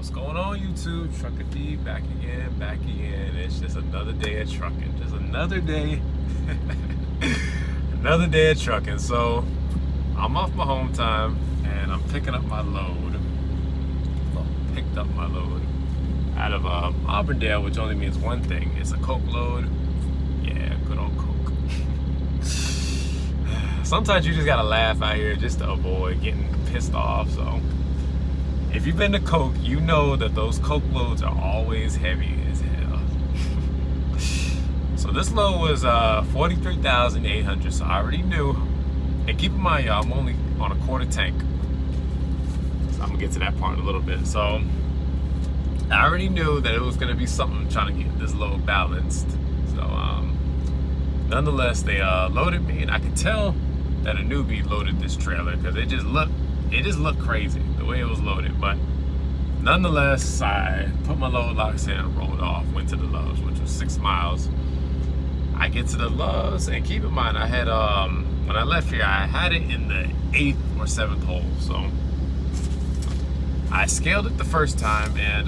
What's going on, YouTube? Trucker D back again. It's just another day of trucking. Just another day. Another day of trucking. So I'm off my home time and I'm picking up my load. Well, picked up my load out of Auburndale, which only means one thing. It's a Coke load. Yeah, good old Coke. Sometimes you just gotta laugh out here just to avoid getting pissed off. So if you've been to Coke, you know that those Coke loads are always heavy as hell. So this load was 43,800, so I already knew. And keep in mind, y'all, I'm only on a quarter tank. So I'm gonna get to that part in a little bit. So I already knew that it was gonna be something trying to get this load balanced. So nonetheless, they loaded me, and I could tell that a newbie loaded this trailer because it just looked crazy the way it was loaded. But nonetheless, I put my load locks in, rolled off, went to the Loves, which was 6 miles. I get to the Loves, and keep in mind, I had when I left here, I had it in the 8th or 7th hole. So I scaled it the first time, and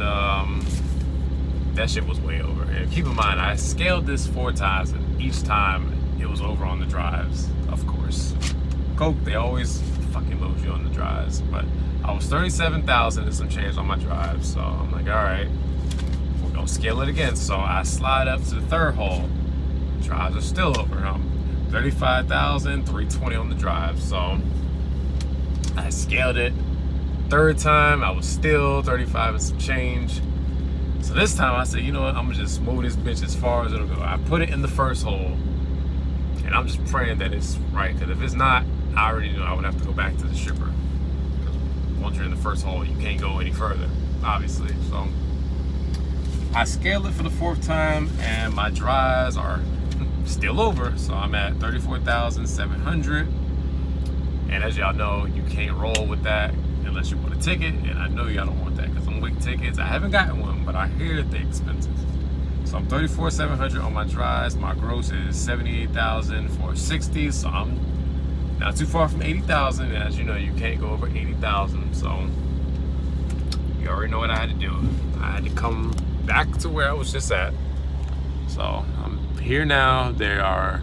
that shit was way over. And keep in mind, I scaled this 4 times, and each time it was over on the drives, of course. Coke, they always fucking load you on the drives. But I was 37,000 and some change on my drive. So I'm like, all right, we're gonna scale it again. So I slide up to the 3rd hole. Drives are still over. 35,320 on the drive. So I scaled it. 3rd time, I was still 35 and some change. So this time I said, you know what, I'm gonna just move this bitch as far as it'll go. I put it in the 1st hole, and I'm just praying that it's right, because if it's not, I already knew I would have to go back to the shipper. Because once you're in the 1st hole, you can't go any further, obviously. So I scaled it for the 4th time, and my drives are still over. So I'm at 34,700. And as y'all know, you can't roll with that unless you want a ticket. And I know y'all don't want that because I'm WIC tickets. I haven't gotten one, but I hear they're expensive. So I'm 34,700 on my drives. My gross is 78,460. So I'm not too far from 80,000. And as you know, you can't go over 80,000. So you already know what I had to do. I had to come back to where I was just at. So I'm here now. They are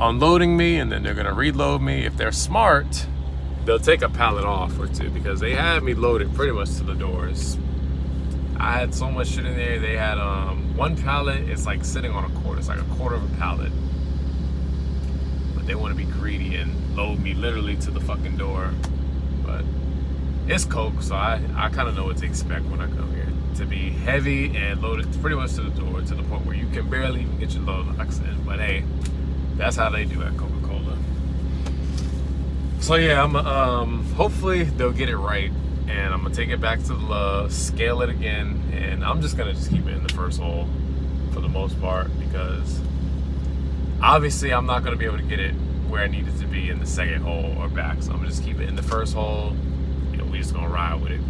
unloading me, and then they're gonna reload me. If they're smart, they'll take a pallet off or two, because they had me loaded pretty much to the doors. I had so much shit in there. They had one pallet, it's like sitting on a quarter. It's like a quarter of a pallet. But they want to be greedy and load me literally to the fucking door. But it's Coke, so I kind of know what to expect when I come here. To be heavy and loaded pretty much to the door, to the point where you can barely even get your load locks in. But hey, that's how they do at Coca-Cola. So yeah, I'm hopefully they'll get it right, and I'm gonna take it back to the Love, scale it again, and I'm just gonna keep it in the 1st hole for the most part, because obviously I'm not gonna be able to get it where I need it to be in the 2nd hole or back. So I'm gonna just keep it in the 1st hole. You know, we just gonna ride with it.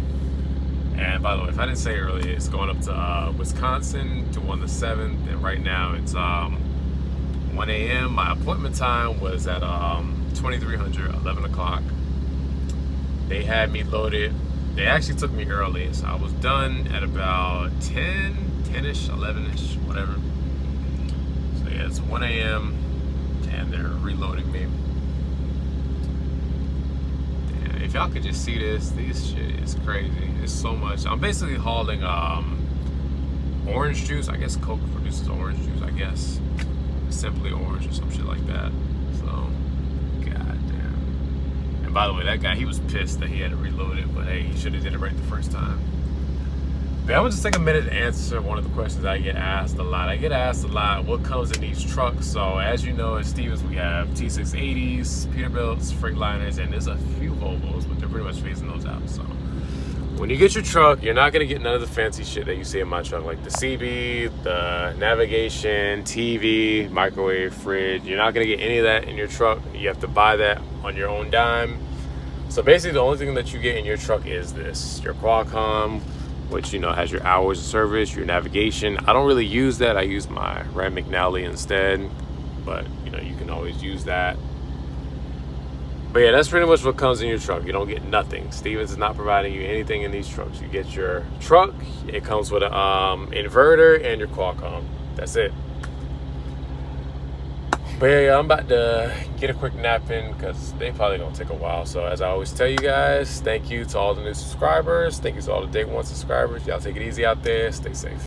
And by the way, if I didn't say earlier, it's going up to Wisconsin to 1 to 7th, and right now it's 1 a.m. My appointment time was at 2300, 11 o'clock. They had me loaded. They actually took me early, so I was done at about 10-ish, 11-ish, whatever. So yeah, it's 1 a.m. and they're reloading me. Damn, if y'all could just see this shit is crazy. It's so much. I'm basically hauling orange juice. I guess Coke produces orange juice, I guess. Simply Orange or some shit like that. So, goddamn. And by the way, that guy, he was pissed that he had to reload it, but hey, he should have did it right the 1st time. But I'm gonna just take a minute to answer one of the questions I get asked a lot. I get asked a lot, what comes in each truck? So as you know, at Stevens, we have T680s, Peterbilts, Freightliners, and there's a few Volvos, but they're pretty much phasing those out. So when you get your truck, you're not gonna get none of the fancy shit that you see in my truck, like the CB, the navigation, TV, microwave, fridge. You're not gonna get any of that in your truck. You have to buy that on your own dime. So basically, the only thing that you get in your truck is this: your Qualcomm, which, you know, has your hours of service, your navigation. I don't really use that. I use my Rand McNally instead, but you know, you can always use that. But yeah, that's pretty much what comes in your truck. You don't get nothing. Stevens is not providing you anything in these trucks. You get your truck. It comes with an inverter and your Qualcomm. That's it. But yeah, I'm about to get a quick nap in because they probably gonna take a while. So as I always tell you guys, thank you to all the new subscribers. Thank you to all the day one subscribers. Y'all take it easy out there. Stay safe.